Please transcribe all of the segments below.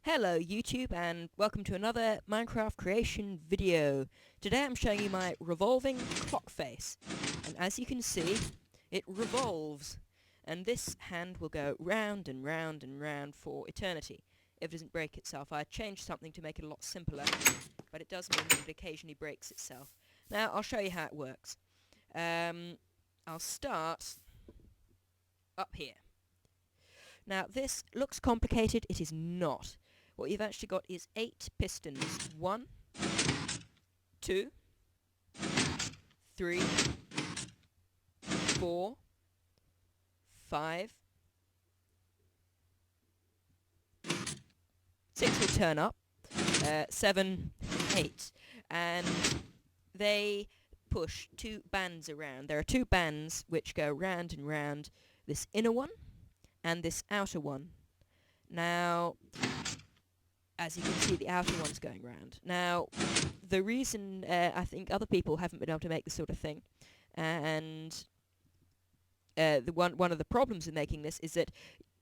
Hello YouTube and welcome to another Minecraft creation video. Today I'm showing you my revolving clock face, and as you can see it revolves, and this hand will go round and round and round for eternity if it doesn't break itself. I changed something to make it a lot simpler, but it does mean that it occasionally breaks itself. Now I'll show you how it works. I'll start up here. Now this looks complicated, it is not. What you've actually got is 8 pistons. 1, 2, 3, 4, 5, 6 will turn up, 7, 8, and they push 2 bands around. There are 2 bands which go round and round, this inner one and this outer one. Now, as you can see, the outer one's going round. Now, the reason I think other people haven't been able to make this sort of thing, and one of the problems in making this is that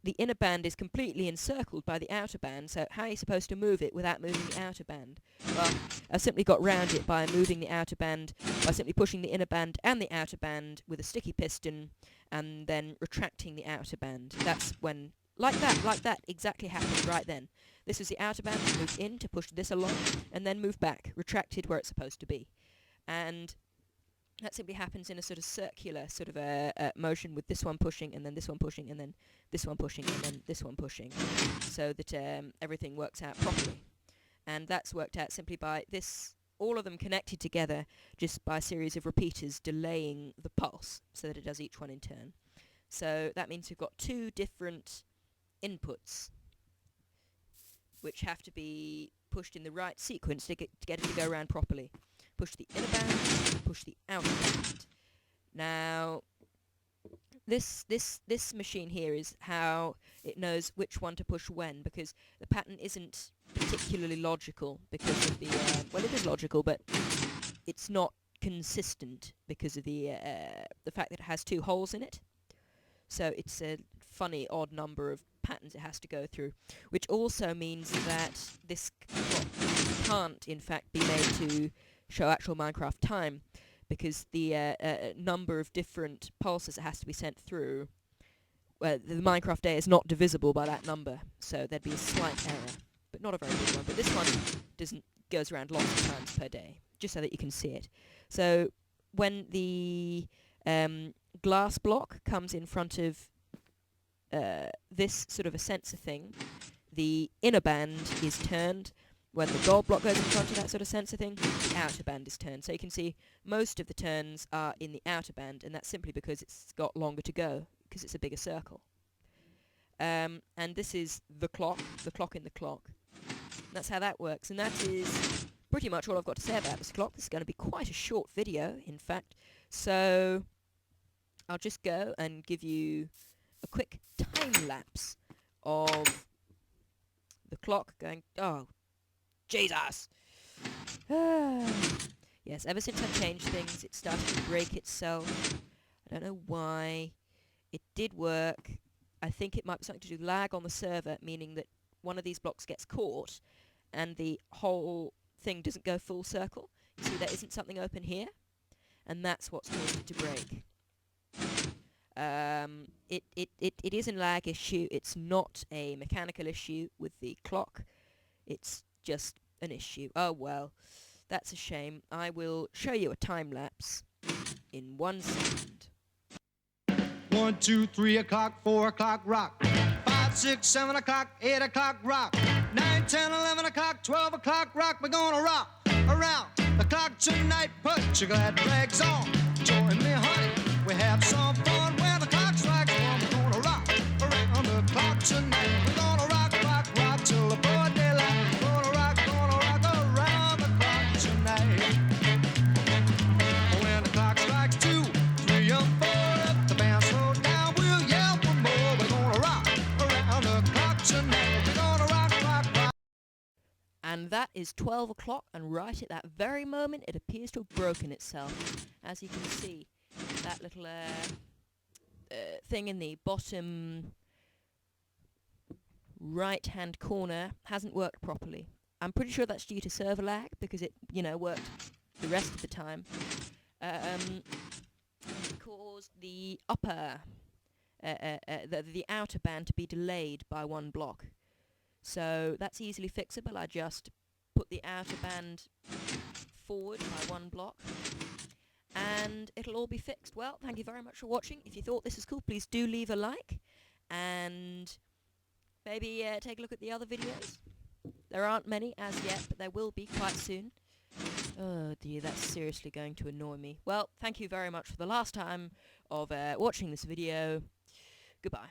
the inner band is completely encircled by the outer band, so how are you supposed to move it without moving the outer band? Well, I've simply got round it by moving the outer band, by simply pushing the inner band and the outer band with a sticky piston, and then retracting the outer band. That's when, like that, exactly happened right then. This was the outer band that moved in to push this along, and then moved back, retracted where it's supposed to be. And that simply happens in a sort of circular sort of motion, with this one pushing, and then this one pushing, and then this one pushing, and then this one pushing, so that everything works out properly. And that's worked out simply by this, all of them connected together, just by a series of repeaters delaying the pulse, so that it does each one in turn. So that means we've got 2 different inputs, which have to be pushed in the right sequence to get it to go around properly. Push the inner band, push the outer band. Now, this machine here is how it knows which one to push when, because the pattern isn't particularly logical because of the, well, it is logical, but it's not consistent because of the fact that it has 2 holes in it. So it's a funny odd number of patterns it has to go through, which also means that this clock can't in fact be made to show actual Minecraft time, because the number of different pulses it has to be sent through, well, the Minecraft day is not divisible by that number, so there'd be a slight error, but not a very big one. But this one goes around lots of times per day, just so that you can see it. So when the glass block comes in front of this sort of a sensor thing, the inner band is turned. When the gold block goes in front of that sort of sensor thing, the outer band is turned. So you can see most of the turns are in the outer band, and that's simply because it's got longer to go, because it's a bigger circle. And this is the clock in the clock. That's how that works, and that is pretty much all I've got to say about this clock. This is going to be quite a short video, in fact, so I'll just go and give you a quick time lapse of the clock going. Oh, Jesus! Yes, ever since I've changed things, it started to break itself. I don't know why. It did work. I think it might be something to do with lag on the server, meaning that one of these blocks gets caught, and the whole thing doesn't go full circle. You see, there isn't something open here, and that's what's caused it to break. It is a lag issue. It's not a mechanical issue with the clock. It's just an issue. Oh well, that's a shame. I will show you a time lapse in 1 second. 1, 2, 3 o'clock, 4 o'clock, rock. 5, 6, 7 o'clock, 8 o'clock, rock. 9, 10, 11 o'clock, 12 o'clock, rock. We're gonna rock around the clock tonight. Put your glad rags on. Join me, honey. We have some fun when the clock strikes 1. We're gonna rock around the clock tonight. We're gonna rock, rock, rock till the broad daylight. We're gonna rock around the clock tonight. When the clock strikes 2, 3, and 4, if the band slows down, we'll yell for more. We're gonna rock around the clock tonight. We're gonna rock, rock, rock. And that is 12 o'clock, and right at that very moment it appears to have broken itself. As you can see, that little thing in the bottom right-hand corner hasn't worked properly. I'm pretty sure that's due to server lag, because it, worked the rest of the time. Caused the upper, the outer band to be delayed by 1 block. So that's easily fixable. I just put the outer band forward by 1 block, and it'll all be fixed. Well, thank you very much for watching. If you thought this was cool, please do leave a like, and maybe take a look at the other videos. There aren't many as yet, but there will be quite soon. Oh dear, that's seriously going to annoy me. Well, thank you very much for the last time of watching this video. Goodbye.